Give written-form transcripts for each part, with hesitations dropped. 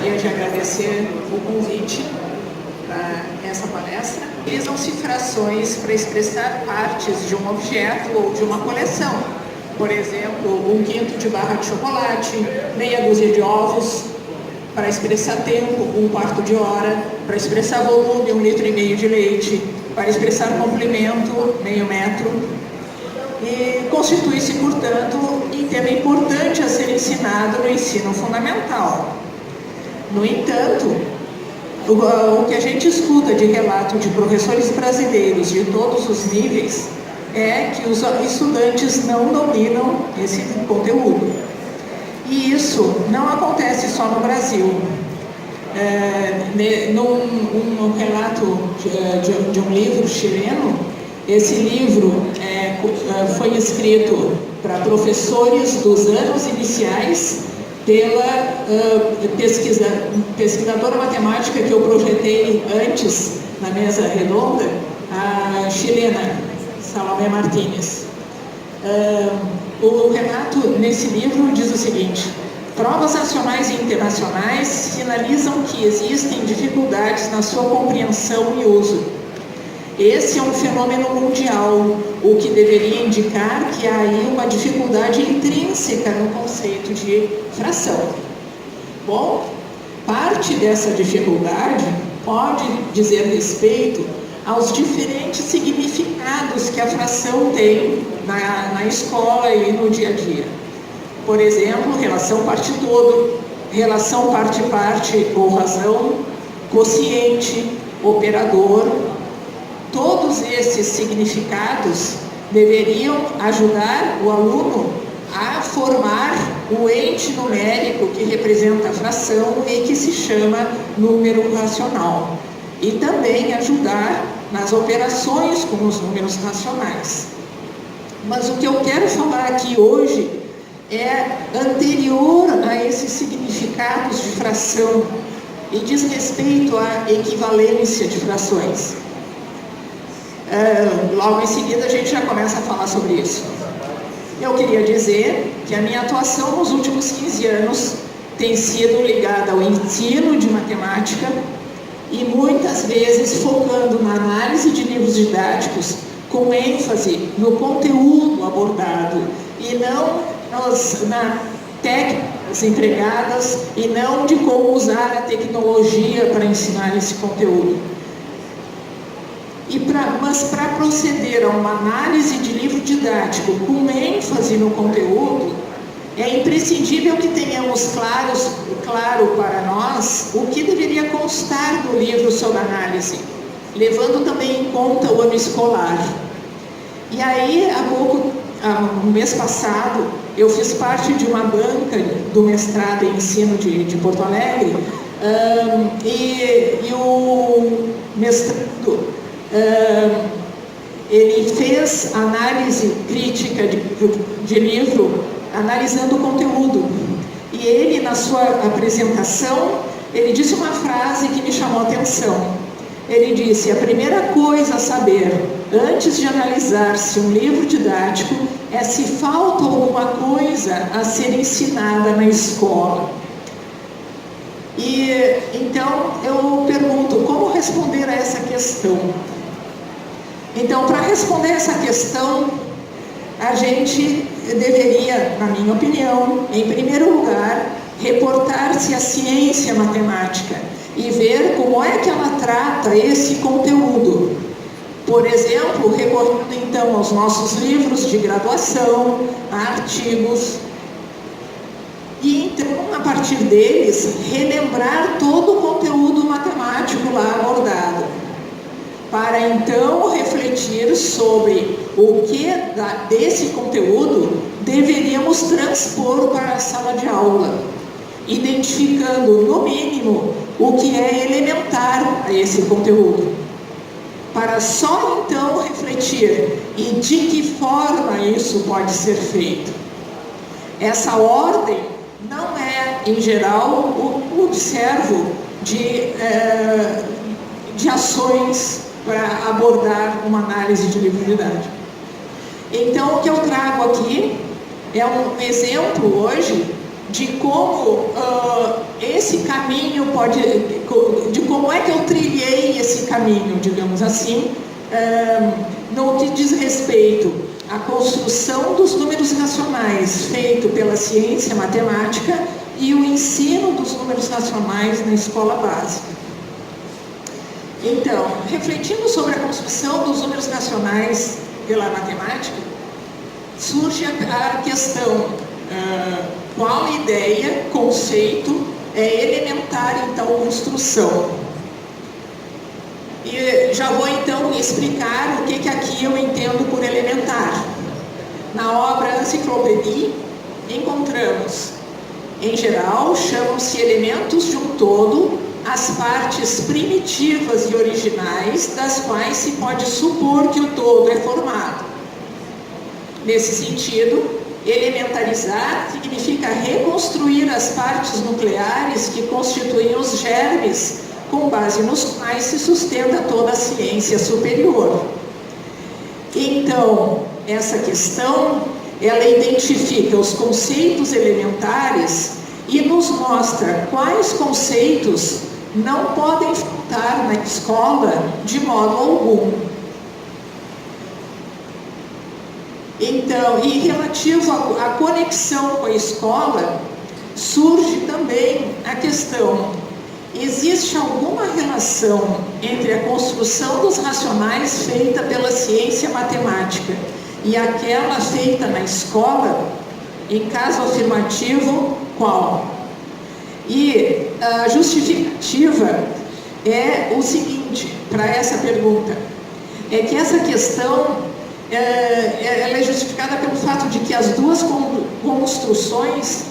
gostaria de agradecer o convite para essa palestra. Utilizam-se frações para expressar partes de um objeto ou de uma coleção. Por exemplo, 1/5 de barra de chocolate, meia dúzia de ovos, para expressar tempo, 1/4 de hora, para expressar volume, 1,5 litro de leite, para expressar comprimento, meio metro. E constitui-se, portanto, um tema importante a ser ensinado no ensino fundamental. No entanto, o que a gente escuta de relato de professores brasileiros de todos os níveis é que os estudantes não dominam esse conteúdo. E isso não acontece só no Brasil. Num relato de um livro chileno, esse livro foi escrito para professores dos anos iniciais pela pesquisadora matemática que eu projetei antes na mesa redonda, a chilena Salomé Martínez. O relato nesse livro diz o seguinte: provas nacionais e internacionais sinalizam que existem dificuldades na sua compreensão e uso. Esse é um fenômeno mundial, o que deveria indicar que há aí uma dificuldade intrínseca no conceito de fração. Bom, parte dessa dificuldade pode dizer respeito aos diferentes significados que a fração tem na escola e no dia a dia. Por exemplo, relação parte-todo, relação parte-parte ou razão, quociente, operador. Todos esses significados deveriam ajudar o aluno a formar o ente numérico que representa a fração e que se chama número racional. E também ajudar nas operações com os números racionais. Mas o que eu quero falar aqui hoje é anterior a esses significados de fração e diz respeito à equivalência de frações. Logo em seguida a gente já começa a falar sobre isso. Eu queria dizer que a minha atuação nos últimos 15 anos tem sido ligada ao ensino de matemática e muitas vezes focando na análise de livros didáticos com ênfase no conteúdo abordado e não na técnicas empregadas e não de como usar a tecnologia para ensinar esse conteúdo. Mas para proceder a uma análise de livro didático com ênfase no conteúdo, é imprescindível que tenhamos claro para nós o que deveria constar do livro sob análise, levando também em conta o ano escolar. E aí, no mês passado, eu fiz parte de uma banca do mestrado em ensino de Porto Alegre, e o mestrado ele fez análise crítica de livro, analisando o conteúdo. E ele, na sua apresentação, ele disse uma frase que me chamou a atenção. Ele disse: a primeira coisa a saber, antes de analisar se um livro didático, é se falta alguma coisa a ser ensinada na escola. E então eu pergunto, como responder a essa questão? Então, para responder essa questão, a gente deveria, na minha opinião, em primeiro lugar, reportar-se à ciência matemática e ver como é que ela trata esse conteúdo. Por exemplo, recorrendo então aos nossos livros de graduação, artigos, e então, a partir deles, relembrar todo o conteúdo matemático lá abordado, para então refletir sobre o que desse conteúdo deveríamos transpor para a sala de aula, identificando, no mínimo, o que é elementar a esse conteúdo, para só então refletir e de que forma isso pode ser feito. Essa ordem não é, em geral, o observo de ações para abordar uma análise de livro didático. Então, o que eu trago aqui é um exemplo hoje de como esse caminho pode, de como é que eu trilhei esse caminho, digamos assim, no que diz respeito à construção dos números racionais feito pela ciência matemática e o ensino dos números racionais na escola básica. Então, refletindo sobre a construção dos números racionais pela matemática, surge a questão: qual ideia, conceito é elementar em tal construção? E já vou então explicar o que aqui eu entendo por elementar. Na obra Enciclopédie, encontramos, em geral, chamam-se elementos de um todo as partes primitivas e originais das quais se pode supor que o todo é formado. Nesse sentido, elementarizar significa reconstruir as partes nucleares que constituem os germes, com base nos quais se sustenta toda a ciência superior. Então, essa questão, ela identifica os conceitos elementares e nos mostra quais conceitos não podem faltar na escola de modo algum. Então, e relativo à conexão com a escola, surge também a questão: existe alguma relação entre a construção dos racionais feita pela ciência matemática e aquela feita na escola? Em caso afirmativo, qual? E a justificativa é o seguinte, para essa pergunta, é que essa questão ela é justificada pelo fato de que as duas construções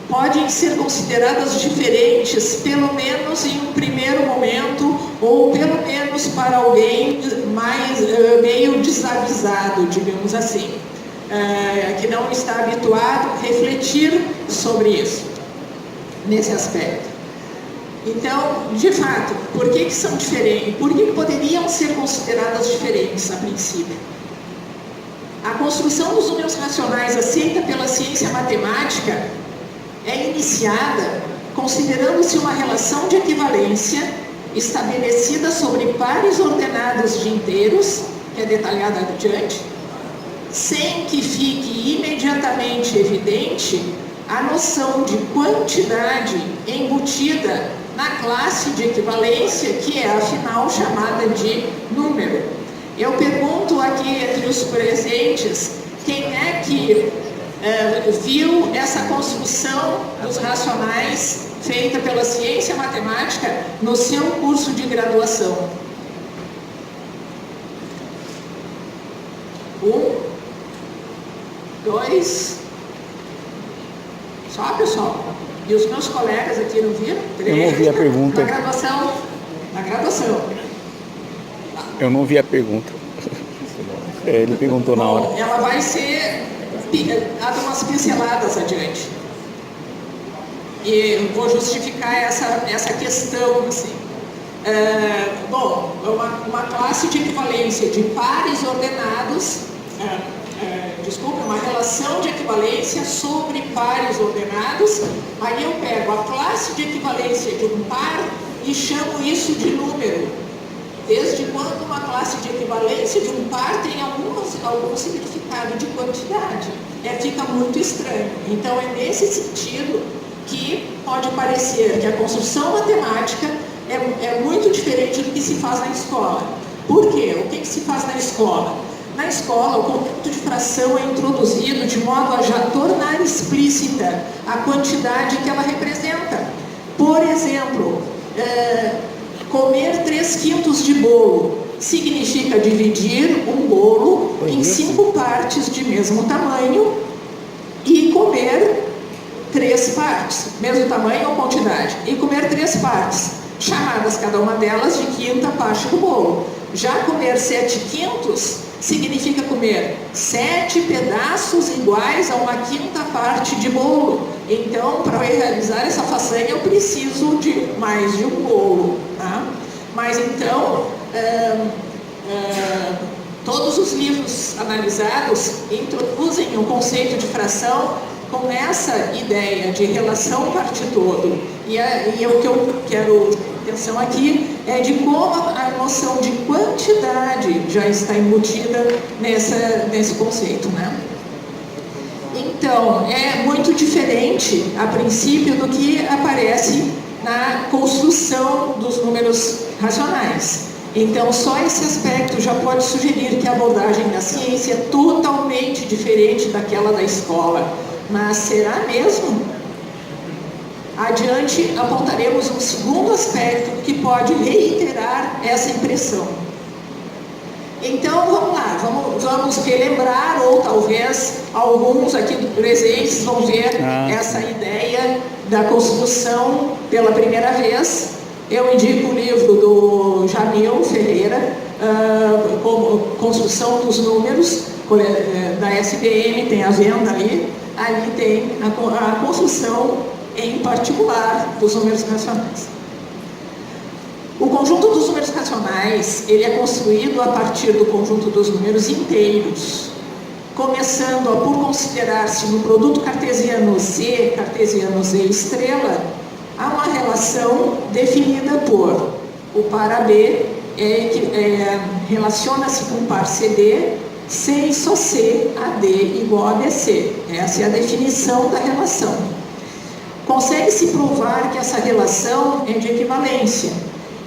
podem ser consideradas diferentes, pelo menos em um primeiro momento, ou pelo menos para alguém mais meio desavisado, digamos assim, que não está habituado a refletir sobre isso, nesse aspecto. Então, de fato, por que são diferentes? Por que poderiam ser consideradas diferentes a princípio? A construção dos números racionais aceita pela ciência matemática é iniciada considerando-se uma relação de equivalência estabelecida sobre pares ordenados de inteiros, que é detalhada adiante, sem que fique imediatamente evidente a noção de quantidade embutida na classe de equivalência, que é afinal chamada de número. Eu pergunto aqui entre os presentes, quem é que viu essa construção dos racionais feita pela ciência matemática no seu curso de graduação? 1, 2, só, pessoal? E os meus colegas aqui não viram? 3. Eu não vi a pergunta. Na graduação. Na graduação. Eu não vi a pergunta. Ele perguntou na hora. Ela vai ser dado umas pinceladas adiante. E vou justificar essa questão, assim. Bom, uma classe de equivalência de pares ordenados, uma relação de equivalência sobre pares ordenados. Aí eu pego a classe de equivalência de um par e chamo isso de número. Desde quando uma classe de equivalência de um par tem algum significado de quantidade? Fica muito estranho. Então, é nesse sentido que pode parecer que a construção matemática é muito diferente do que se faz na escola. Por quê? O que se faz na escola? Na escola, o conjunto de fração é introduzido de modo a já tornar explícita a quantidade que ela representa. Por exemplo, comer 3/5 de bolo significa dividir um bolo em 5 partes de mesmo tamanho e comer 3 partes, mesmo tamanho ou quantidade, e comer 3 partes, chamadas cada uma delas de quinta parte do bolo. Já comer 7/5 significa comer 7 pedaços iguais a uma quinta parte de bolo. Então, para realizar essa façanha, eu preciso de mais de um bolo. Tá? Mas então, todos os livros analisados introduzem o conceito de fração com essa ideia de relação parte-todo, e o que eu quero atenção aqui é de como a noção de quantidade já está embutida nesse conceito, né? Então, é muito diferente, a princípio, do que aparece na construção dos números racionais. Então, só esse aspecto já pode sugerir que a abordagem da ciência é totalmente diferente daquela da escola. Mas será mesmo? Adiante, apontaremos um segundo aspecto que pode reiterar essa impressão. Então, vamos lá, vamos relembrar, ou talvez alguns aqui presentes vão ver essa ideia da construção pela primeira vez. Eu indico o livro do Jamil Ferreira, Construção dos Números, da SPM, tem a venda ali. Ali tem a construção, em particular, dos números racionais. O conjunto dos números racionais, ele é construído a partir do conjunto dos números inteiros, começando por considerar-se no produto cartesiano Z estrela, há uma relação definida por o par AB relaciona-se com o par CD, C e só C, AD igual a BC. Essa é a definição da relação. Consegue-se provar que essa relação é de equivalência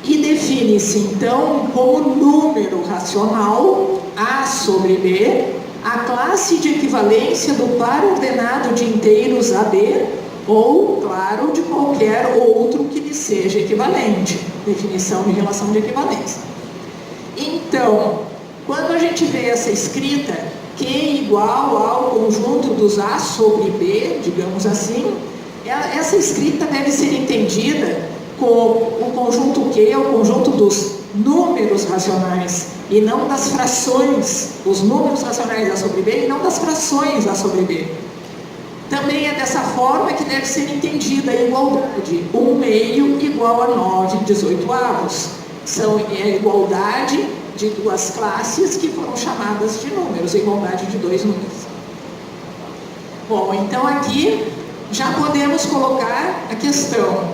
e define-se então como número racional A sobre B, a classe de equivalência do par ordenado de inteiros AB, ou, claro, de qualquer outro que lhe seja equivalente. Definição de relação de equivalência. Então, quando a gente vê essa escrita, Q igual ao conjunto dos A sobre B, digamos assim, essa escrita deve ser entendida como o conjunto Q é o conjunto dos números racionais, e não das frações, os números racionais A sobre B, e não das frações A sobre B. Também é dessa forma que deve ser entendida a igualdade. 1/2 igual a 9/18. É a igualdade de duas classes que foram chamadas de números, a igualdade de dois números. Bom, então aqui já podemos colocar a questão: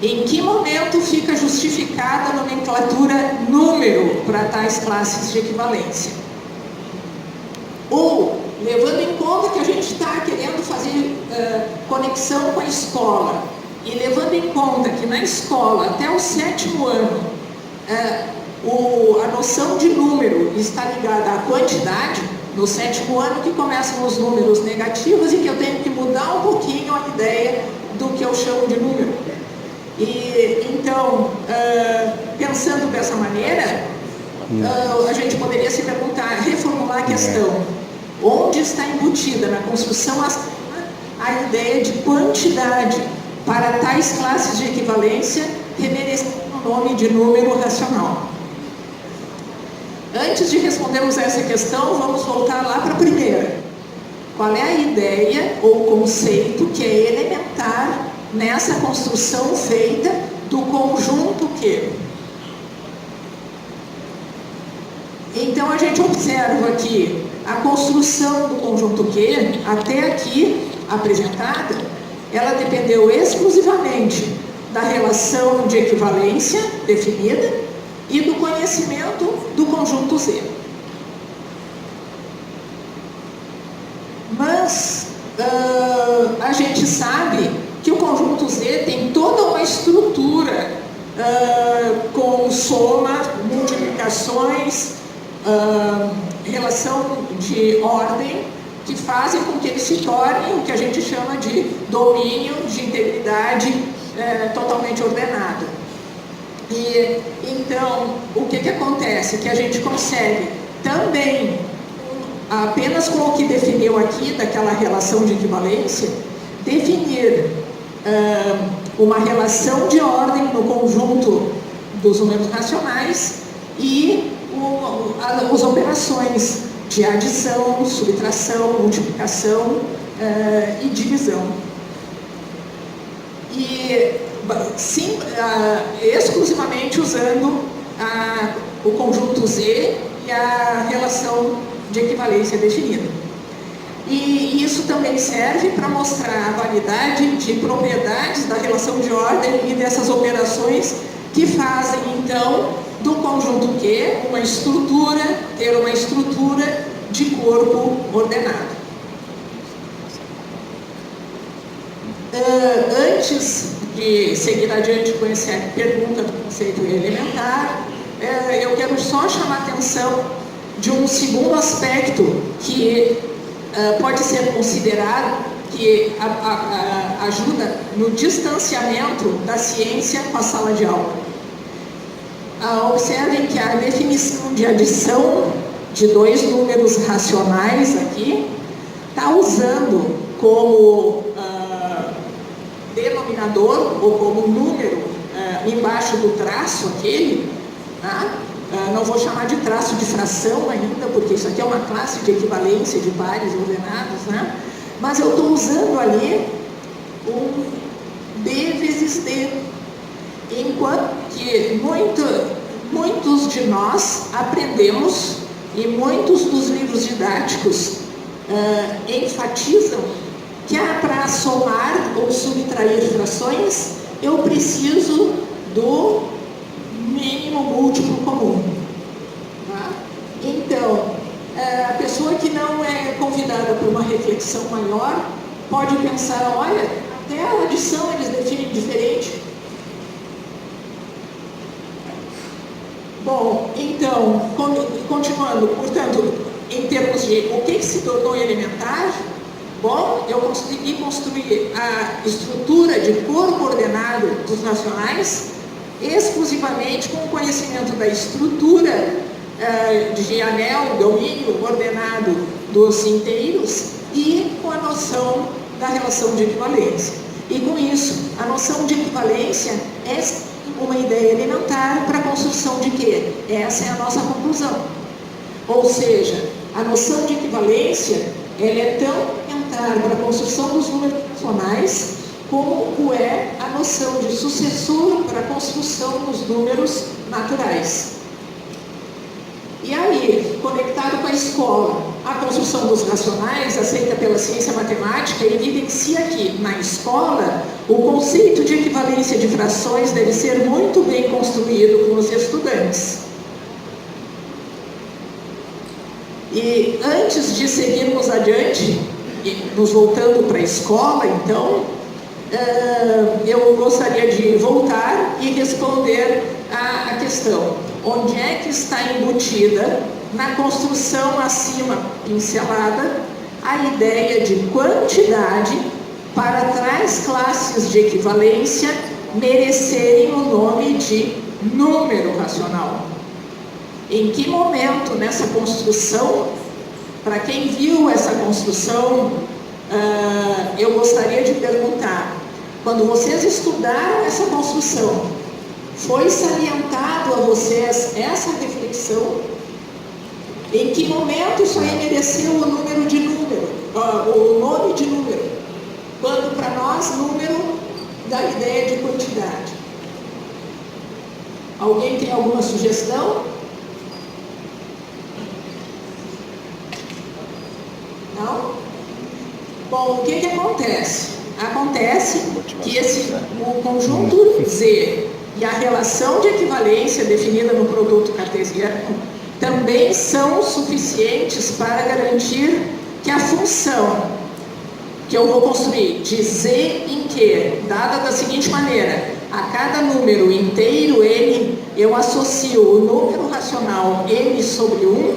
em que momento fica justificada a nomenclatura número para tais classes de equivalência? Ou, levando em conta que a gente está querendo fazer conexão com a escola, e levando em conta que na escola, até o 7º ano, a noção de número está ligada à quantidade, no 7º ano que começam os números negativos e que eu tenho que mudar um pouquinho a ideia do que eu chamo de número. E então, pensando dessa maneira, a gente poderia se perguntar, reformular a questão: onde está embutida na construção a ideia de quantidade para tais classes de equivalência remerecendo o nome de número racional? Antes de respondermos a essa questão, vamos voltar lá para a primeira. Qual é a ideia ou conceito que é elementar nessa construção feita do conjunto Q? Então a gente observa aqui a construção do conjunto Q, até aqui apresentada, ela dependeu exclusivamente da relação de equivalência definida e do conhecimento do conjunto Z. Mas a gente sabe que o conjunto Z tem toda uma estrutura com soma, multiplicações, relação de ordem, que fazem com que ele se torne o que a gente chama de domínio de integridade totalmente ordenado. E então, o que acontece? Que a gente consegue também, apenas com o que definiu aqui, daquela relação de equivalência, definir uma relação de ordem no conjunto dos números racionais e as operações de adição, subtração, multiplicação e divisão. E sim, exclusivamente usando o conjunto Z e a relação de equivalência definida. E isso também serve para mostrar a validade de propriedades da relação de ordem e dessas operações que fazem, então, do conjunto Q uma estrutura, ter uma estrutura de corpo ordenado. Antes de seguir adiante com essa pergunta do conceito elementar, eu quero só chamar a atenção de um segundo aspecto que pode ser considerado, que ajuda no distanciamento da ciência com a sala de aula. Observem que a definição de adição de dois números racionais aqui está usando como denominador ou como número embaixo do traço aquele, tá? Não vou chamar de traço de fração ainda, porque isso aqui é uma classe de equivalência de pares ordenados, né? Mas eu estou usando ali um D vezes D, enquanto que muitos de nós aprendemos, e muitos dos livros didáticos enfatizam que para somar ou subtrair frações, eu preciso do mínimo múltiplo comum. Tá? Então, a pessoa que não é convidada para uma reflexão maior pode pensar, olha, até a adição eles definem diferente. Bom, então, continuando, portanto, em termos de o que se tornou elementar, bom, eu consegui construir a estrutura de corpo ordenado dos racionais exclusivamente com o conhecimento da estrutura de anel, domínio ordenado dos inteiros e com a noção da relação de equivalência. E com isso, a noção de equivalência é uma ideia elementar para a construção de quê? Essa é a nossa conclusão. Ou seja, a noção de equivalência ela é tão elementar para a construção dos números racionais como o é a noção de sucessor para a construção dos números naturais. E aí, conectado com a escola, a construção dos racionais, aceita pela ciência matemática, evidencia que, na escola, o conceito de equivalência de frações deve ser muito bem construído com os estudantes. E antes de seguirmos adiante, nos voltando para a escola, então, eu gostaria de voltar e responder a questão: onde é que está embutida na construção acima pincelada a ideia de quantidade para tais classes de equivalência merecerem o nome de número racional? Em que momento nessa construção, para quem viu essa construção, eu gostaria de perguntar, quando vocês estudaram essa construção, foi salientado a vocês essa reflexão? Em que momento isso aí mereceu o número de número, o nome de número? Quando para nós número dá ideia de quantidade. Alguém tem alguma sugestão? Não? Bom, o que acontece? Acontece que o conjunto Z e a relação de equivalência definida no produto cartesiano também são suficientes para garantir que a função que eu vou construir de Z em Q, dada da seguinte maneira: a cada número inteiro N, eu associo o número racional N sobre 1,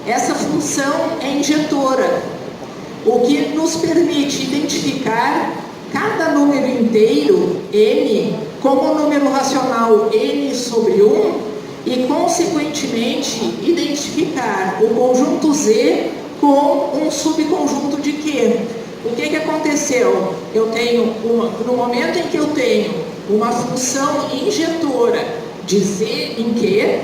essa função é injetora, o que nos permite identificar cada número inteiro N como número racional N sobre 1 e, consequentemente, identificar o conjunto Z com um subconjunto de Q. O que aconteceu? Eu tenho no momento em que eu tenho uma função injetora de Z em Q,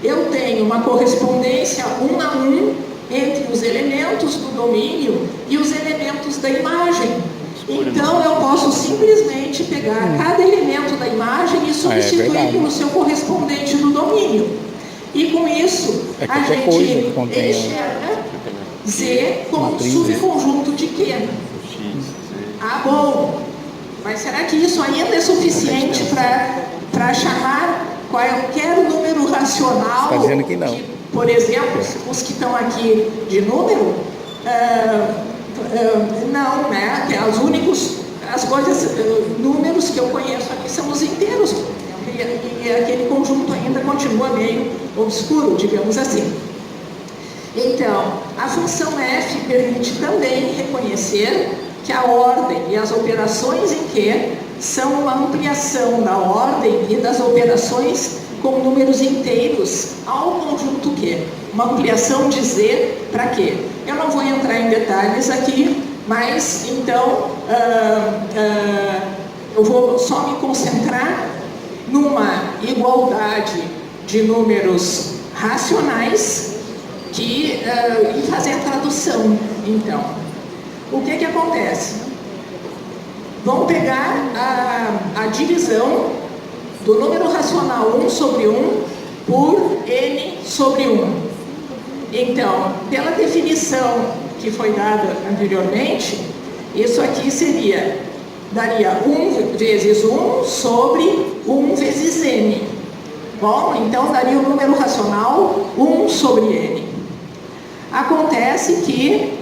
eu tenho uma correspondência 1 a 1 entre os elementos do domínio e os elementos da imagem. Então, eu posso simplesmente pegar cada elemento da imagem e substituir pelo seu correspondente do domínio. E com isso, a gente enxerga Z como Matriz, subconjunto de Q. Ah, bom, mas será que isso ainda é suficiente para chamar qualquer número racional? Está dizendo que não. Por exemplo, os que estão aqui de número, não, né? As coisas, números que eu conheço aqui são os inteiros, e aquele conjunto ainda continua meio obscuro, digamos assim. Então, a função f permite também reconhecer que a ordem e as operações em Q são uma ampliação da ordem e das operações com números inteiros ao conjunto Q. Uma ampliação de Z para Q. Eu não vou entrar em detalhes aqui, mas então eu vou só me concentrar numa igualdade de números racionais e fazer a tradução. Então, o que acontece? Vamos pegar a divisão do número racional 1 sobre 1 por n sobre 1. Então, pela definição que foi dada anteriormente, isso aqui daria 1 vezes 1 sobre 1 vezes n. Bom, então daria o número racional 1 sobre n. Acontece que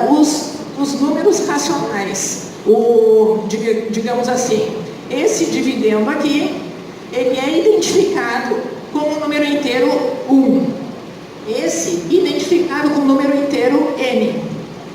os números racionais, digamos assim, esse dividendo aqui, ele é identificado com o número inteiro 1. Esse identificado com o número inteiro n.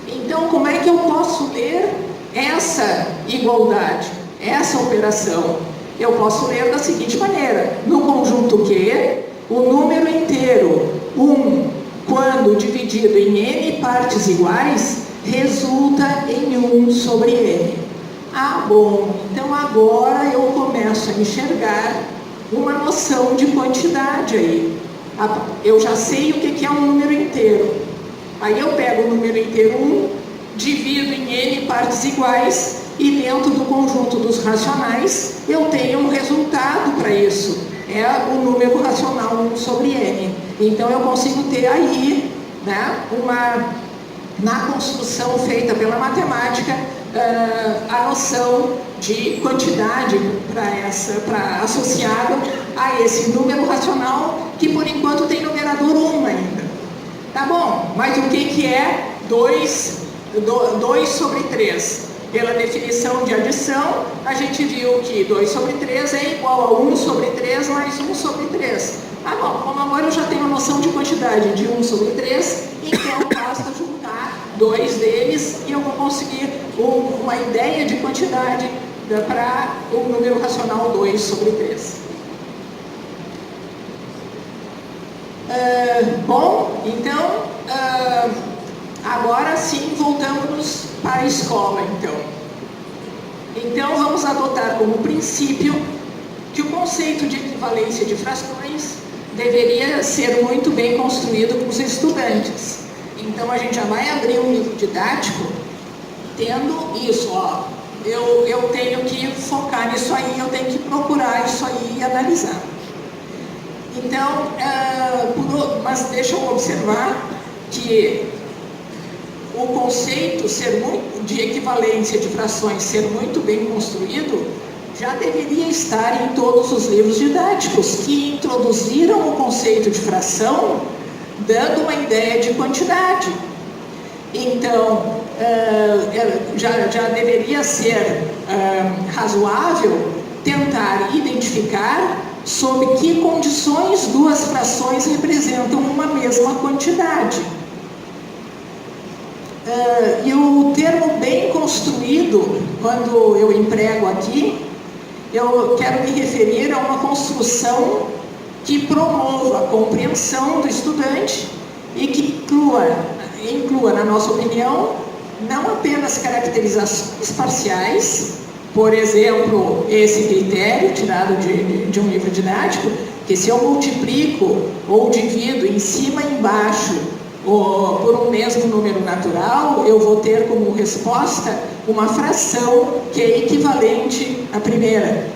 Então, como é que eu posso ler essa igualdade, essa operação? Eu posso ler da seguinte maneira: no conjunto Q, o número inteiro 1, quando dividido em n partes iguais, resulta em 1 sobre n. Ah, bom, então agora eu começo a enxergar uma noção de quantidade aí. Eu já sei o que é um número inteiro. Aí eu pego o número inteiro 1, divido em n partes iguais, e dentro do conjunto dos racionais eu tenho um resultado para isso. É o número racional 1 sobre n. Então eu consigo ter aí, né, na construção feita pela matemática, a noção de quantidade associada a esse número racional, que por enquanto tem numerador 1 ainda. Tá bom, mas o que é 2 sobre 3? Pela definição de adição, a gente viu que 2 sobre 3 é igual a 1 sobre 3 mais 1 sobre 3. Ah, bom, como agora eu já tenho a noção de quantidade de 1 sobre 3, então basta juntar dois deles e eu vou conseguir uma ideia de quantidade para o número racional 2 sobre 3. Bom, então, agora sim voltamos para a escola, Então vamos adotar como princípio que o conceito de equivalência de frações deveria ser muito bem construído com os estudantes. Então a gente já vai abrir um livro didático tendo isso, ó. Eu tenho que focar nisso aí, eu tenho que procurar isso aí e analisar. Então, mas deixa eu observar que o conceito de equivalência de frações ser muito bem construído já deveria estar em todos os livros didáticos que introduziram o conceito de fração, dando uma ideia de quantidade. Então, já deveria ser razoável tentar identificar sob que condições duas frações representam uma mesma quantidade. E o termo bem construído, quando eu emprego aqui, eu quero me referir a uma construção que promova a compreensão do estudante e que inclua, na nossa opinião, não apenas caracterizações parciais, por exemplo, esse critério tirado de um livro didático, que se eu multiplico ou divido em cima e embaixo por um mesmo número natural, eu vou ter como resposta uma fração que é equivalente à primeira.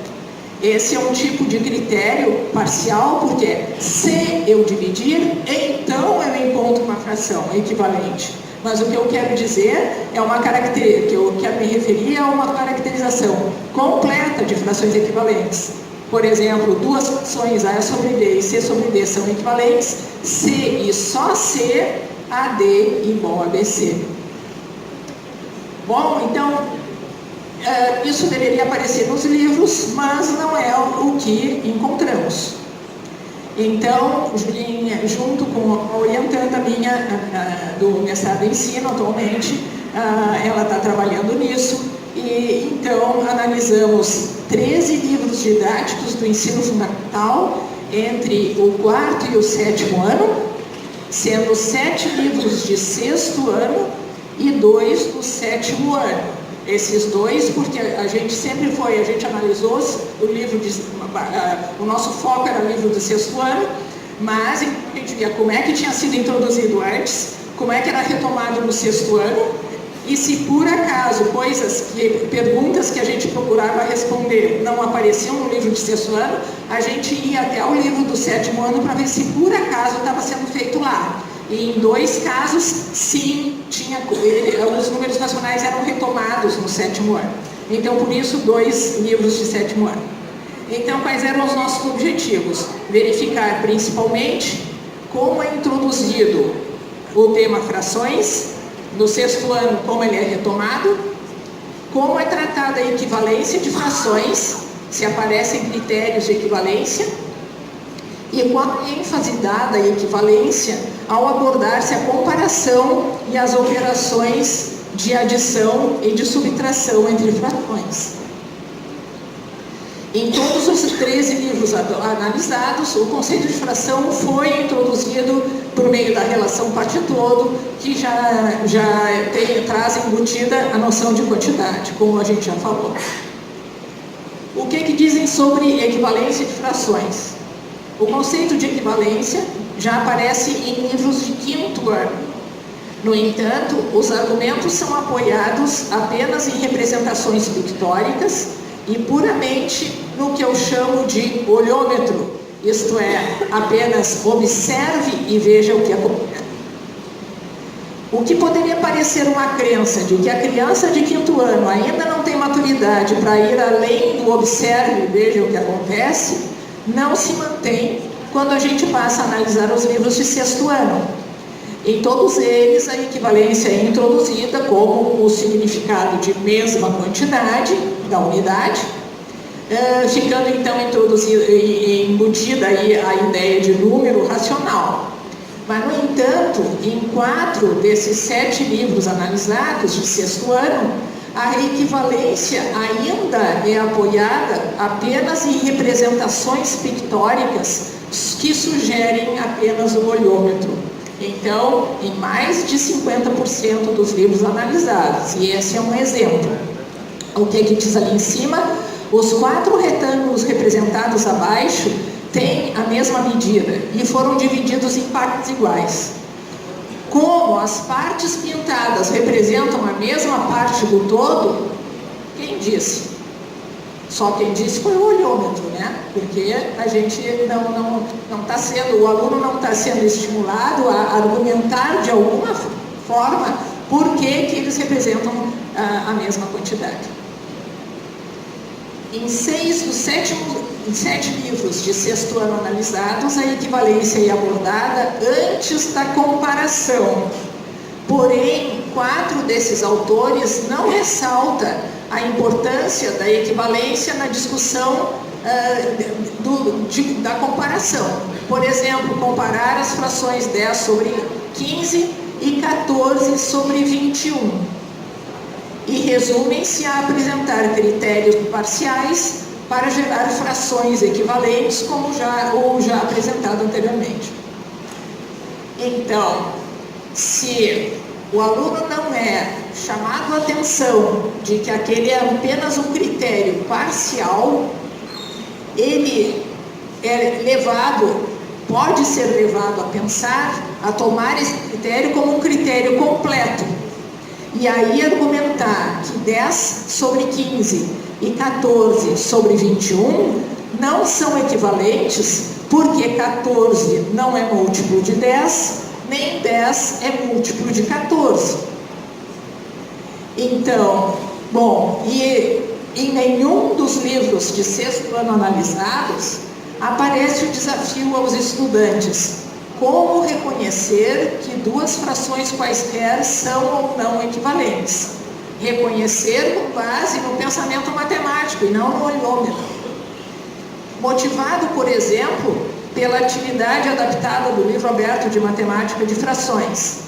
Esse é um tipo de critério parcial, porque se eu dividir, então eu encontro uma fração equivalente. Mas o que eu quero dizer é uma característica, que eu quero me referir a uma caracterização completa de frações equivalentes. Por exemplo, duas frações A sobre D e C sobre D são equivalentes, C e só C a D igual a BC. Bom, então, isso deveria aparecer nos livros, mas não é o que encontramos. Então, junto com a orientanda minha do mestrado em ensino atualmente, ela está trabalhando nisso, e então analisamos 13 livros didáticos do ensino fundamental entre o 4º e o 7º ano, sendo 7 livros de 6º ano e 2 do 7º ano. Esses dois, porque a gente analisou o livro o nosso foco era o livro do 6º ano, mas a gente via como é que tinha sido introduzido antes, como é que era retomado no 6º ano, e se por acaso perguntas que a gente procurava responder não apareciam no livro de 6º ano, a gente ia até o livro do 7º ano para ver se por acaso estava sendo feito lá. E em 2 casos, sim, os números racionais eram retomados no 7º ano. Então, por isso, 2 livros de 7º ano. Então, quais eram os nossos objetivos? Verificar, principalmente, como é introduzido o tema frações, no 6º ano, como ele é retomado, como é tratada a equivalência de frações, se aparecem critérios de equivalência, e qual a ênfase dada à equivalência ao abordar-se a comparação e as operações de adição e de subtração entre frações. Em todos os 13 livros analisados, o conceito de fração foi introduzido por meio da relação parte-todo, que já traz embutida a noção de quantidade, como a gente já falou. O que dizem sobre equivalência de frações? O conceito de equivalência já aparece em livros de 5º ano. No entanto, os argumentos são apoiados apenas em representações pictóricas e puramente no que eu chamo de olhômetro, isto é, apenas observe e veja o que acontece. O que poderia parecer uma crença de que a criança de 5º ano ainda não tem maturidade para ir além do observe e veja o que acontece, não se mantém quando a gente passa a analisar os livros de 6º ano. Em todos eles, a equivalência é introduzida como o significado de mesma quantidade da unidade, ficando então embutida aí a ideia de número racional. Mas, no entanto, em 4 desses 7 livros analisados de 6º ano, a equivalência ainda é apoiada apenas em representações pictóricas que sugerem apenas o olhômetro. Então, em mais de 50% dos livros analisados, e esse é um exemplo. O que diz ali em cima? Os 4 retângulos representados abaixo têm a mesma medida e foram divididos em partes iguais. Como as partes pintadas representam a mesma parte do todo, quem disse? Só quem disse foi o olhômetro, né? Porque a gente não está sendo, o aluno não está sendo estimulado a argumentar de alguma forma por que eles representam a mesma quantidade. Em 6 dos 7 livros de 6º ano analisados, a equivalência é abordada antes da comparação. Porém, 4 desses autores não ressaltam a importância da equivalência na discussão da comparação. Por exemplo, comparar as frações 10 sobre 15 e 14 sobre 21. E resumem-se a apresentar critérios parciais para gerar frações equivalentes, como já apresentado anteriormente. Então, se o aluno não é chamado a atenção de que aquele é apenas um critério parcial, ele pode ser levado a pensar, a tomar esse critério como um critério completo. E aí argumentar que 10 sobre 15 e 14 sobre 21 não são equivalentes porque 14 não é múltiplo de 10, nem 10 é múltiplo de 14. Então, bom, e em nenhum dos livros de sexto ano analisados aparece o desafio aos estudantes: como reconhecer que duas frações quaisquer são ou não equivalentes. Reconhecer com base no pensamento matemático e não no olhômetro. Motivado, por exemplo, pela atividade adaptada do livro aberto de matemática de frações.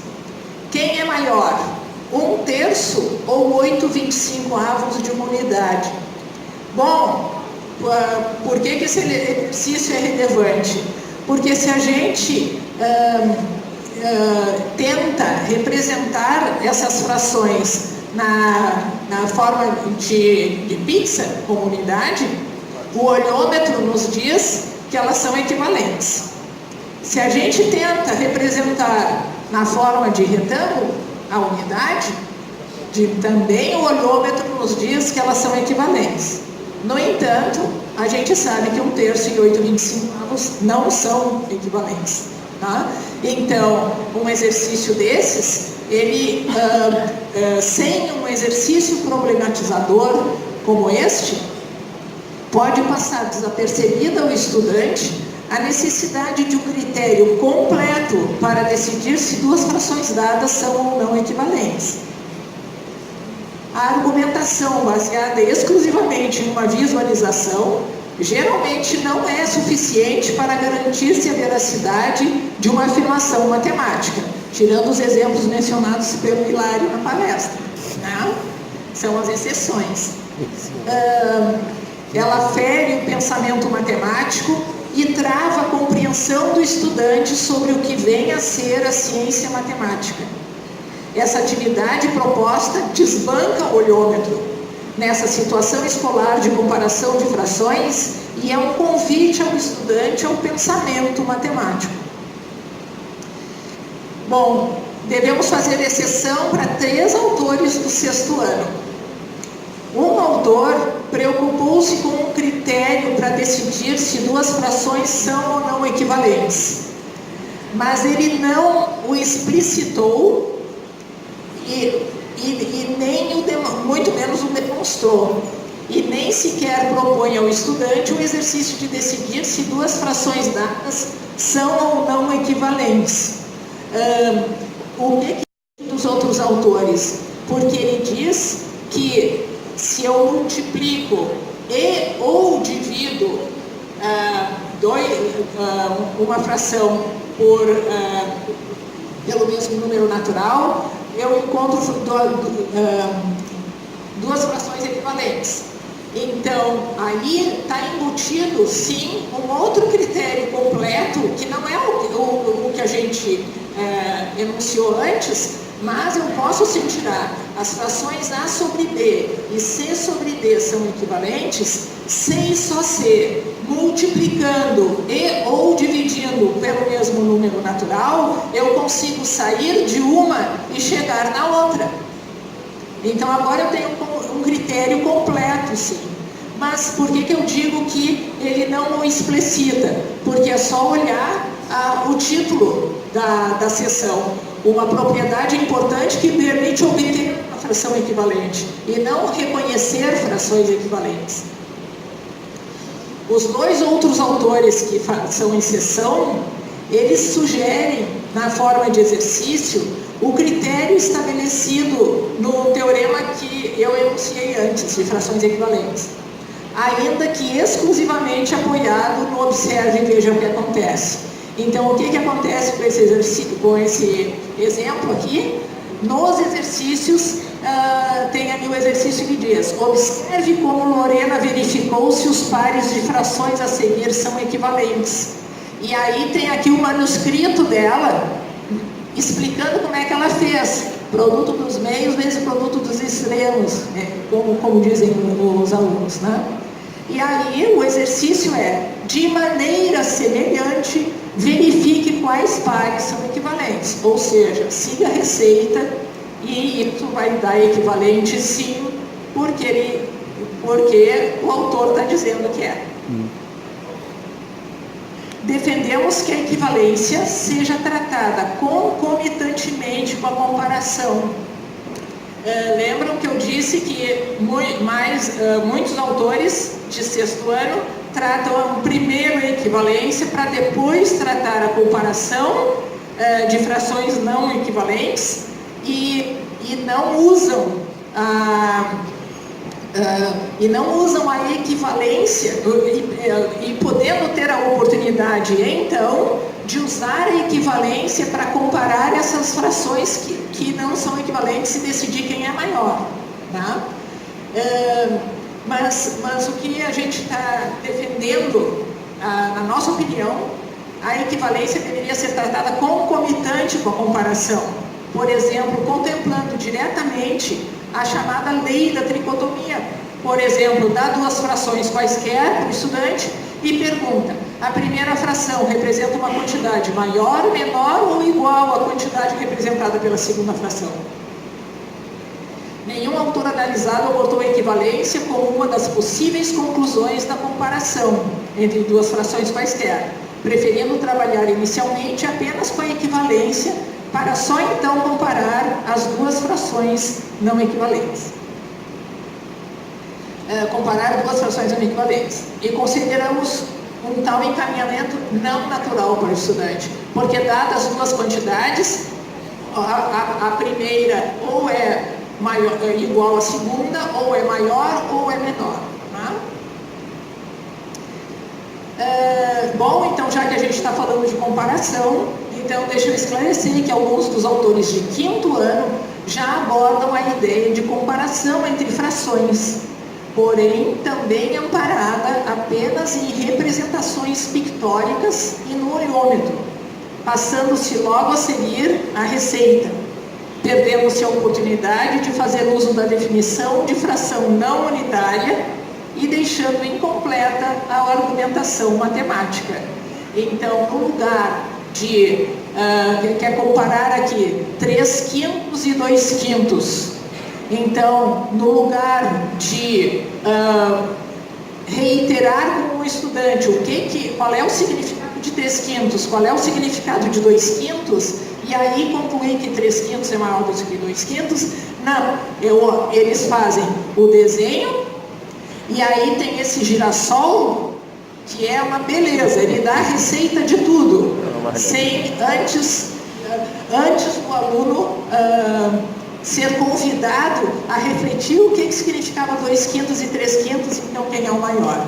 Quem é maior? 1/3 ou 8/25 de uma unidade? Bom, por que esse exercício é relevante? Porque se a gente tenta representar essas frações na forma de pizza, como unidade, o olhômetro nos diz que elas são equivalentes. Se a gente tenta representar na forma de retângulo a unidade, também o olhômetro nos diz que elas são equivalentes. No entanto, a gente sabe que 1/3 e 8/25 não são equivalentes. Tá? Então, um exercício desses, ele, sem um exercício problematizador como este, pode passar desapercebida ao estudante a necessidade de um critério completo para decidir se duas frações dadas são ou não equivalentes. A argumentação baseada exclusivamente em uma visualização geralmente não é suficiente para garantir-se a veracidade de uma afirmação matemática, tirando os exemplos mencionados pelo Hilário na palestra, né? São as exceções. Ela fere o pensamento matemático e trava a compreensão do estudante sobre o que vem a ser a ciência matemática. Essa atividade proposta desbanca o olhômetro nessa situação escolar de comparação de frações e é um convite ao estudante ao pensamento matemático. Bom, devemos fazer exceção para 3 autores do sexto ano. Um autor preocupou-se com um critério para decidir se duas frações são ou não equivalentes, mas ele não o explicitou e nem muito menos o demonstrou, e nem sequer propõe ao estudante o exercício de decidir se duas frações dadas são ou não equivalentes. O que dos outros autores? Porque ele diz que se eu multiplico e ou divido uma fração pelo mesmo número natural, eu encontro duas frações equivalentes. Então, aí está embutido, sim, um outro critério completo, que não é o que a gente enunciou antes, mas eu posso sim tirar as frações A sobre B e C sobre D são equivalentes, sem só ser multiplicando e ou dividindo pelo mesmo número natural, eu consigo sair de uma e chegar na outra. Então agora eu tenho um critério completo, sim. Mas por que eu digo que ele não o explicita? Porque é só olhar o título da seção. Uma propriedade importante que permite obter uma fração equivalente e não reconhecer frações equivalentes. Os 2 outros autores que são exceção, eles sugerem, na forma de exercício, o critério estabelecido no teorema que eu enunciei antes, de frações equivalentes, ainda que exclusivamente apoiado no observe e veja o que acontece. Então, o que acontece com esse exercício, com esse exemplo aqui? Nos exercícios, tem ali o exercício que diz: observe como Lorena verificou se os pares de frações a seguir são equivalentes. E aí tem aqui o manuscrito dela, explicando como é que ela fez. Produto dos meios vezes produto dos extremos, como dizem os alunos, né? E aí o exercício é: de maneira semelhante, verifique quais pares são equivalentes. Ou seja, siga a receita e isso vai dar equivalente sim, porque o autor está dizendo que é. defendemos que a equivalência seja tratada concomitantemente com a comparação. Lembram que eu disse que muitos autores de sexto ano tratam primeiro a equivalência para depois tratar a comparação de frações não equivalentes e não usam a equivalência e podendo ter a oportunidade, então, de usar a equivalência para comparar essas frações que não são equivalentes e decidir quem é maior. Tá? Mas o que a gente está defendendo, na nossa opinião, a equivalência deveria ser tratada concomitante com a comparação. Por exemplo, contemplando diretamente a chamada lei da tricotomia. Por exemplo, dá duas frações quaisquer para o estudante e pergunta: a primeira fração representa uma quantidade maior, menor ou igual à quantidade representada pela segunda fração? Nenhum autor analisado abordou a equivalência como uma das possíveis conclusões da comparação entre duas frações quaisquer, preferindo trabalhar inicialmente apenas com a equivalência para só então comparar as duas frações não equivalentes. Comparar duas frações não equivalentes. E consideramos um tal encaminhamento não natural para o estudante, porque dadas as duas quantidades, a primeira ou é maior, igual à segunda, ou é maior ou é menor. Bom, então já que a gente está falando de comparação, então deixa eu esclarecer que alguns dos autores de quinto ano já abordam a ideia de comparação entre frações, porém também amparada apenas em representações pictóricas e no olhômetro, passando-se logo a seguir a receita, perdendo-se a oportunidade de fazer uso da definição de fração não unitária e deixando incompleta a argumentação matemática. Então, no lugar de, quer comparar aqui 3/5 e 2/5, então, no lugar de reiterar com o estudante qual é o significado de 3/5, qual é o significado de 2/5, e aí concluir que 3/5 é maior do que 2/5, não, eles fazem o desenho, e aí tem esse girassol, que é uma beleza, ele dá a receita de tudo, sem antes do aluno ser convidado a refletir o que significava 2/5 e 3/5, então quem é o maior.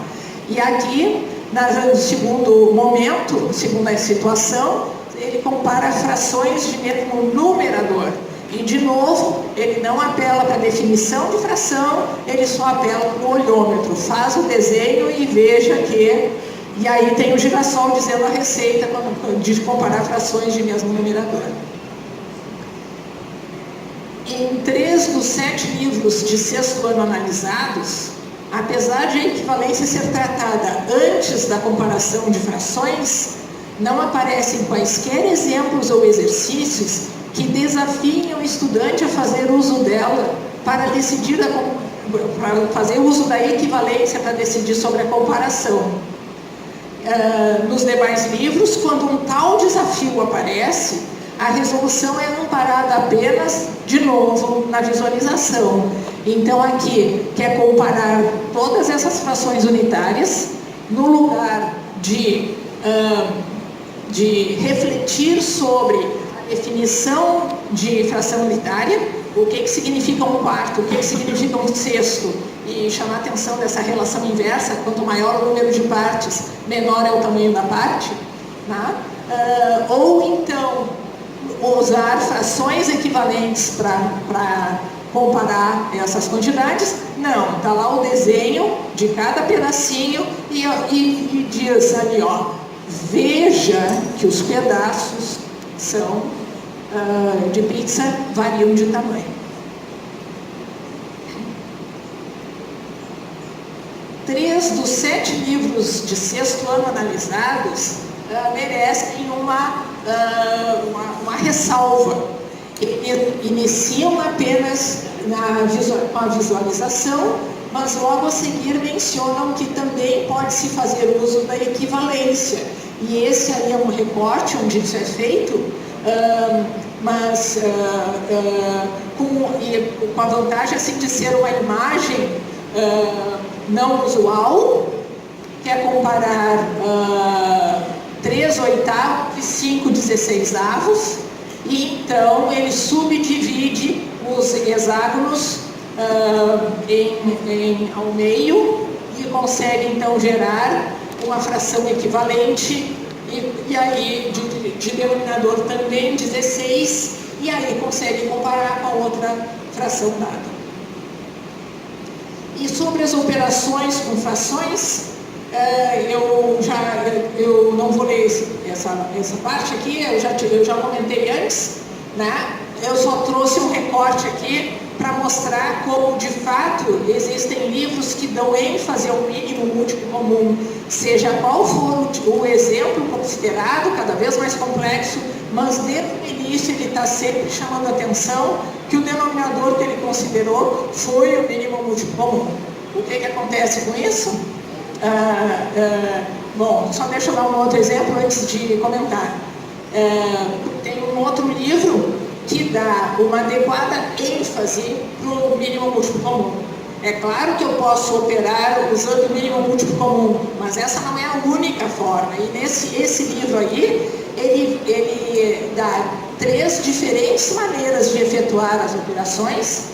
E aqui, no segundo momento, segunda situação, ele compara frações de mesmo numerador. E, de novo, ele não apela para a definição de fração, ele só apela para o olhômetro. Faz o desenho e veja que... E aí tem o girassol dizendo a receita de comparar frações de mesmo numerador. Em 3 dos 7 livros de sexto ano analisados, apesar de a equivalência ser tratada antes da comparação de frações, não aparecem quaisquer exemplos ou exercícios que desafiem o estudante a fazer uso dela para fazer uso da equivalência para decidir sobre a comparação. Nos demais livros, quando um tal desafio aparece, a resolução é amparada apenas, de novo, na visualização. Então aqui, quer comparar todas essas frações unitárias, no lugar de refletir sobre a definição de fração unitária, o que significa um quarto, o que significa um sexto, e chamar a atenção dessa relação inversa: quanto maior o número de partes, menor é o tamanho da parte, né? Ou então usar frações equivalentes para comparar essas quantidades. Não, está lá o desenho de cada pedacinho e diz ali, ó, veja que os pedaços de pizza variam de tamanho. 3 dos 7 livros de sexto ano analisados merecem uma ressalva. Iniciam apenas com a visualização, mas logo a seguir mencionam que também pode-se fazer uso da equivalência. e esse aí é um recorte onde isso é feito, mas com a vantagem assim, de ser uma imagem não usual, que é comparar 3/8 e 5/16, e então ele subdivide os hexágonos ao meio e consegue então gerar uma fração equivalente, e aí de denominador também 16, e aí consegue comparar com a outra fração dada. E sobre as operações com frações, eu não vou ler essa parte aqui, eu já comentei antes, né? Eu só trouxe um recorte aqui para mostrar como, de fato, existem livros que dão ênfase ao mínimo múltiplo comum, seja qual for o exemplo considerado, cada vez mais complexo, mas desde o início ele está sempre chamando a atenção que o denominador que ele considerou foi o mínimo múltiplo comum. O que acontece com isso? Bom, só deixa eu dar um outro exemplo antes de comentar. Tem um outro livro que dá uma adequada ênfase para o mínimo múltiplo comum. É claro que eu posso operar usando o mínimo múltiplo comum, mas essa não é a única forma. E esse livro aí, ele dá 3 diferentes maneiras de efetuar as operações,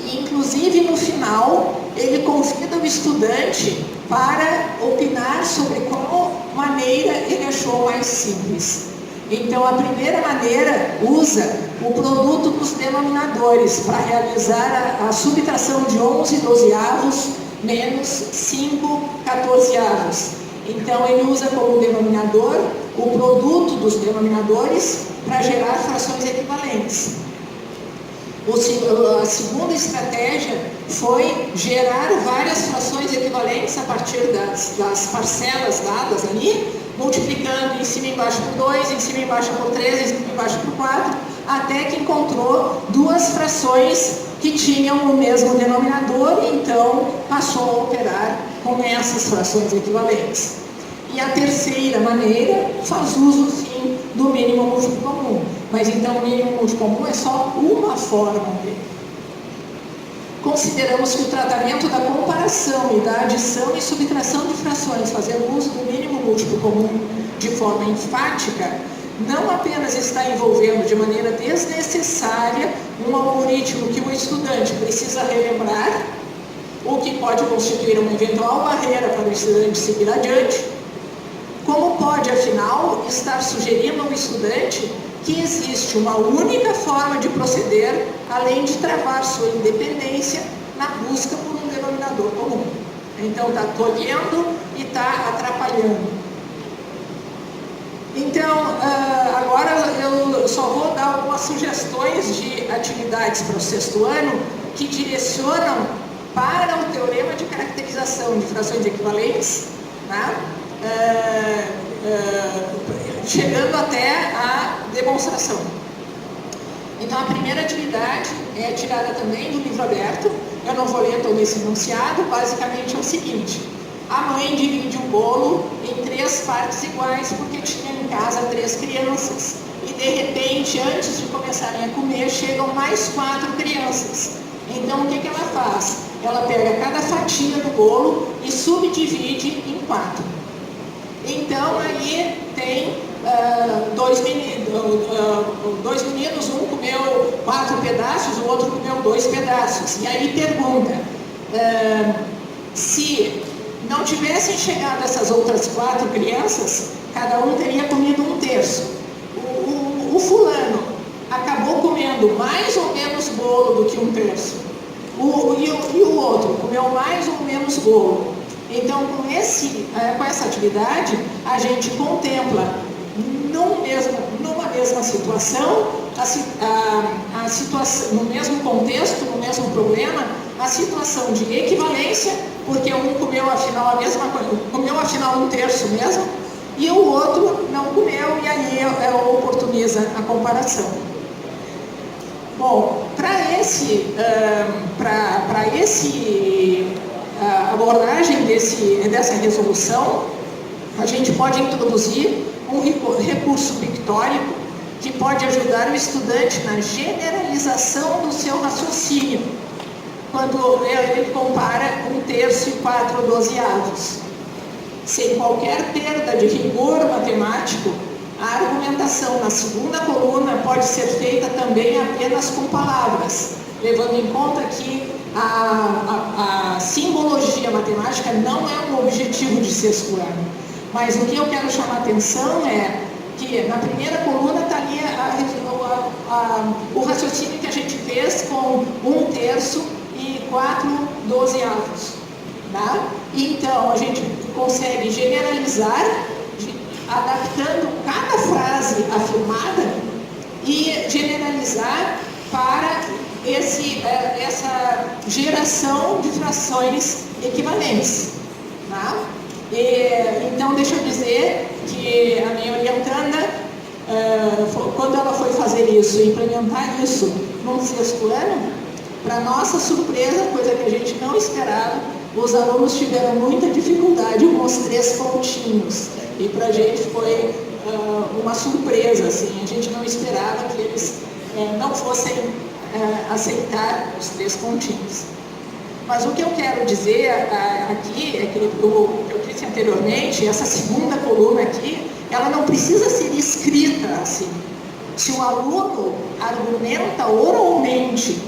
e inclusive no final ele convida o estudante para opinar sobre qual maneira ele achou mais simples. Então, a primeira maneira usa o produto dos denominadores para realizar a subtração de 11/12 menos 5/14. Então, ele usa como denominador o produto dos denominadores para gerar frações equivalentes. A segunda estratégia foi gerar várias frações equivalentes a partir das parcelas dadas ali, multiplicando em cima e embaixo por 2, em cima e embaixo por 3, em cima e embaixo por 4, até que encontrou 2 frações que tinham o mesmo denominador, e então passou a operar com essas frações equivalentes. E a terceira maneira faz uso, sim, do mínimo múltiplo comum. Mas então o mínimo múltiplo comum é só uma forma dele. Consideramos que o tratamento da comparação e da adição e subtração de frações, fazendo uso do mínimo múltiplo comum de forma enfática, não apenas está envolvendo de maneira desnecessária um algoritmo que o estudante precisa relembrar, o que pode constituir uma eventual barreira para o estudante seguir adiante, como pode, afinal, estar sugerindo ao estudante que existe uma única forma de proceder, além de travar sua independência na busca por um denominador comum. Então, está tolhendo e está atrapalhando. Então, agora eu só vou dar algumas sugestões de atividades para o 6º ano que direcionam para o teorema de caracterização de frações equivalentes, né? Chegando até a demonstração. Então, a primeira atividade é tirada também do livro aberto. Eu não vou ler todo esse enunciado. Basicamente é o seguinte: a mãe divide o bolo em 3 partes iguais porque tinha em casa 3 crianças, e de repente, antes de começarem a comer, chegam mais 4 crianças. Então, o que ela faz? Ela pega cada fatia do bolo e subdivide em 4. Então, aí tem 2 meninos, um comeu 4 pedaços, o outro comeu 2 pedaços. E aí pergunta, se não tivessem chegado essas outras 4 crianças, cada um teria comido 1/3. O fulano acabou comendo mais ou menos bolo do que 1/3. E o outro comeu mais ou menos bolo. Então, com essa atividade, a gente contempla numa mesma situação, no mesmo contexto, no mesmo problema, a situação de equivalência, porque um comeu afinal a mesma coisa, comeu afinal 1/3 mesmo, e o outro não comeu, e aí oportuniza a comparação. Bom, para abordagem dessa resolução, a gente pode introduzir um recurso pictórico que pode ajudar o estudante na generalização do seu raciocínio, quando ele compara 1/3 e 4/12. Sem qualquer perda de rigor matemático, a argumentação na segunda coluna pode ser feita também apenas com palavras, levando em conta que a simbologia matemática não é um objetivo de sexto ano. Mas o que eu quero chamar a atenção é que na primeira coluna está ali o raciocínio que a gente fez com 1/3 e 4/12. Tá? Então, a gente consegue generalizar, adaptando cada frase afirmada e generalizar para essa geração de frações equivalentes. Tá? Então, deixa eu dizer que a minha orientanda, quando ela foi fazer isso, implementar isso no sexto ano, para nossa surpresa, coisa que a gente não esperava, os alunos tiveram muita dificuldade com os 3 pontinhos. E para a gente foi uma surpresa, assim, a gente não esperava que eles não fossem aceitar os 3 pontinhos. Mas o que eu quero dizer aqui é que eu disse anteriormente, essa segunda coluna aqui, ela não precisa ser escrita assim. Se o aluno argumenta oralmente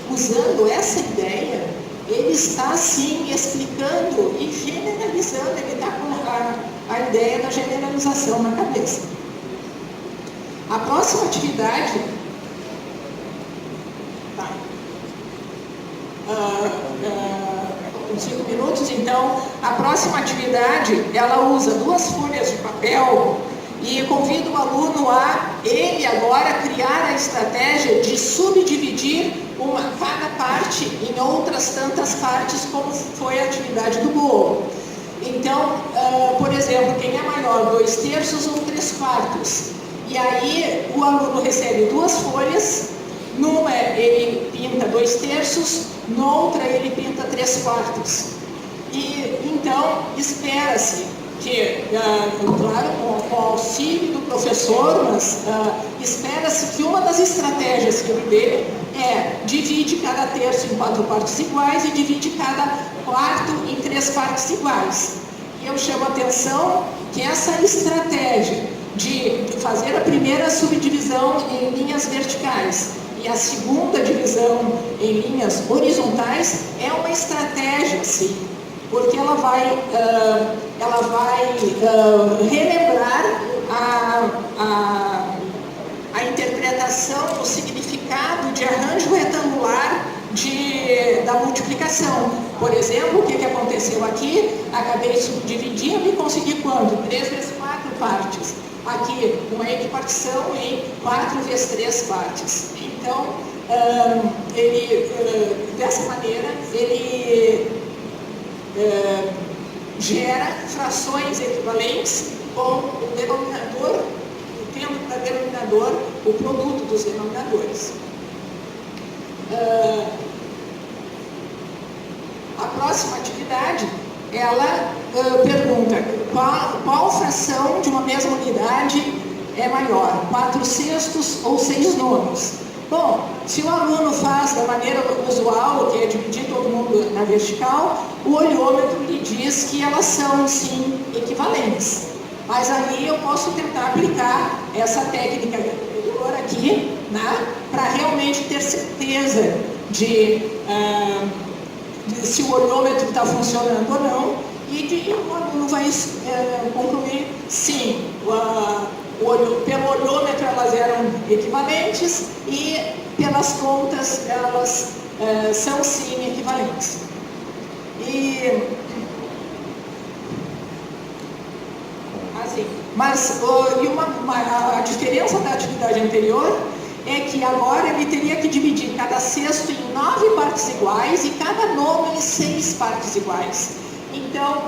usando essa ideia, ele está sim explicando e generalizando, ele está com a ideia da generalização na cabeça. A próxima atividade, com 5 minutos, então, a próxima atividade, ela usa 2 folhas de papel e convida o aluno a ele agora criar a estratégia de subdividir cada parte em outras tantas partes, como foi a atividade do bolo. Então, por exemplo, quem é maior, 2/3 ou 3/4? E aí o aluno recebe 2 folhas, numa ele pinta 2/3, noutra ele pinta 3/4. E então espera-se que, claro, com o auxílio do professor, mas espera-se que uma das estratégias que ele dê divide cada terço em 4 partes iguais e divide cada quarto em 3 partes iguais. E eu chamo a atenção que essa estratégia de fazer a primeira subdivisão em linhas verticais e a segunda divisão em linhas horizontais é uma estratégia, sim, porque ela vai relembrar a interpretação, o significado de arranjo retangular da multiplicação. Por exemplo, o que aconteceu aqui? Acabei subdividindo e consegui quanto? 3 vezes 4 partes. Aqui, uma equipartição em 4 vezes 3 partes. Então, dessa maneira, ele gera frações equivalentes com o denominador, tendo para denominador o produto dos denominadores. A próxima atividade, ela pergunta qual fração de uma mesma unidade é maior, 4/6 ou 6/9? Bom, se o aluno faz da maneira usual, que é dividir todo mundo na vertical, o olhômetro lhe diz que elas são, sim, equivalentes. Mas aí eu posso tentar aplicar essa técnica anterior aqui, né, para realmente ter certeza de se o olhômetro está funcionando ou não, e o aluno vai concluir, sim, pelo olhômetro elas eram equivalentes e pelas contas elas são sim equivalentes. Mas a diferença da atividade anterior é que agora ele teria que dividir cada sexto em 9 partes iguais e cada nono em 6 partes iguais. Então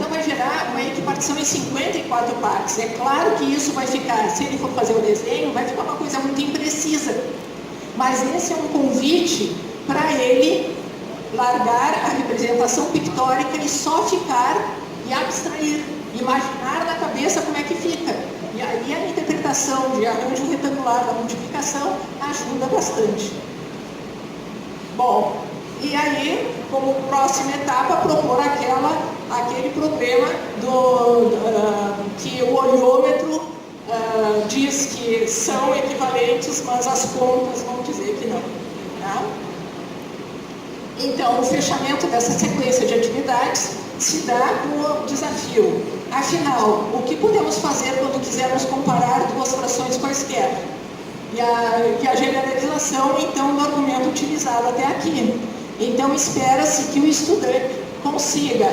vai gerar uma equipartição em 54 partes. É claro que isso vai ficar, se ele for fazer o desenho, vai ficar uma coisa muito imprecisa. Mas esse é um convite para ele largar a representação pictórica e só ficar e abstrair imaginar na cabeça como é que fica. E aí a interpretação de arranjo retangular da multiplicação ajuda bastante. Bom, e aí, como próxima etapa, propor aquele problema que o olhômetro diz que são equivalentes, mas as contas vão dizer que não. Tá? Então, o fechamento dessa sequência de atividades se dá com o desafio. Afinal, o que podemos fazer quando quisermos comparar duas frações quaisquer? E a generalização, então, do argumento utilizado até aqui. Então, espera-se que o estudante consiga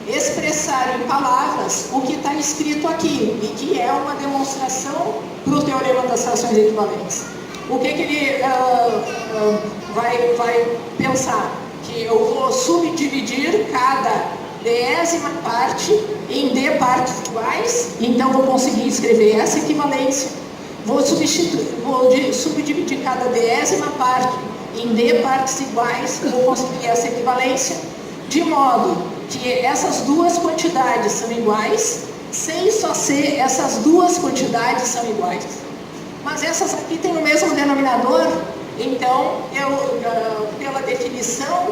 expressar em palavras o que está escrito aqui, e que é uma demonstração para o teorema das frações equivalentes. O que ele vai pensar? Que eu vou subdividir cada décima parte em d partes iguais, então vou conseguir escrever essa equivalência. Vou subdividir cada décima parte em d partes iguais, vou conseguir essa equivalência, de modo que essas duas quantidades são iguais, sem só ser essas duas quantidades são iguais. Mas essas aqui têm o mesmo denominador, então, pela definição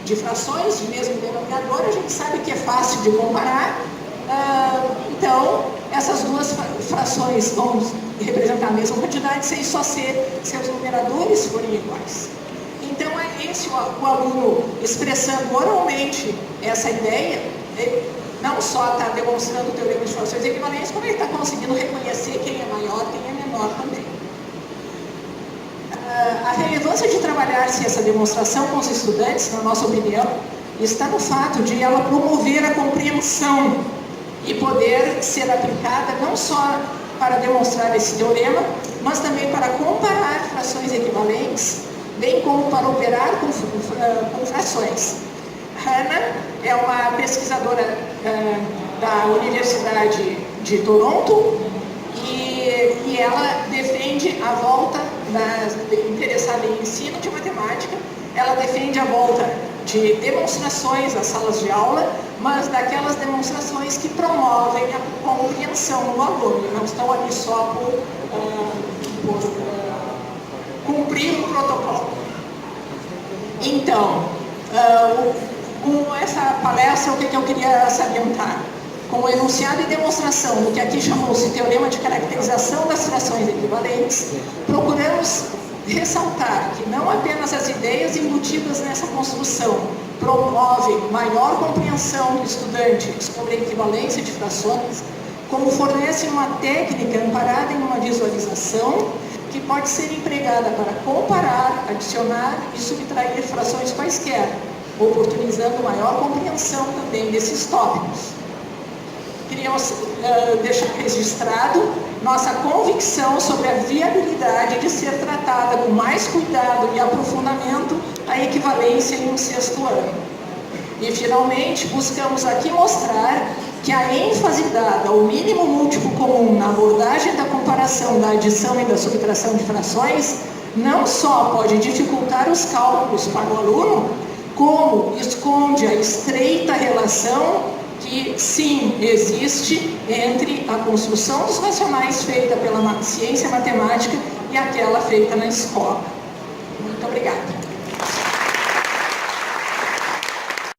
de frações de mesmo denominador, a gente sabe que é fácil de comparar. Então, essas duas frações vão representar a mesma quantidade, sem só ser seus numeradores forem iguais. Então, é esse o aluno expressando oralmente essa ideia, ele não só está demonstrando o teorema de frações equivalentes, como ele está conseguindo reconhecer quem é maior, quem é menor também. A relevância de trabalhar-se essa demonstração com os estudantes, na nossa opinião, está no fato de ela promover a compreensão e poder ser aplicada não só para demonstrar esse teorema, mas também para comparar frações equivalentes, bem como para operar com frações. Hannah é uma pesquisadora da Universidade de Toronto e ela defende a volta, interessada em ensino de matemática, ela defende a volta de demonstrações nas salas de aula, mas daquelas demonstrações que promovem a compreensão do aluno, não estão ali só por cumprir o protocolo. Então, com essa palestra, o que eu queria salientar? Com o enunciado e demonstração do que aqui chamou-se teorema de caracterização das frações equivalentes, procuramos ressaltar que não apenas as ideias embutidas nessa construção promovem maior compreensão do estudante sobre a equivalência de frações, como fornecem uma técnica amparada em uma visualização que pode ser empregada para comparar, adicionar e subtrair frações quaisquer, oportunizando maior compreensão também desses tópicos. Queríamos deixar registrado nossa convicção sobre a viabilidade de ser tratada com mais cuidado e aprofundamento a equivalência em um 6º ano. E, finalmente, buscamos aqui mostrar que a ênfase dada ao mínimo múltiplo comum na abordagem da comparação da adição e da subtração de frações não só pode dificultar os cálculos para o aluno, como esconde a estreita relação que, sim, existe entre a construção dos racionais feita pela ciência matemática e aquela feita na escola. Muito obrigada.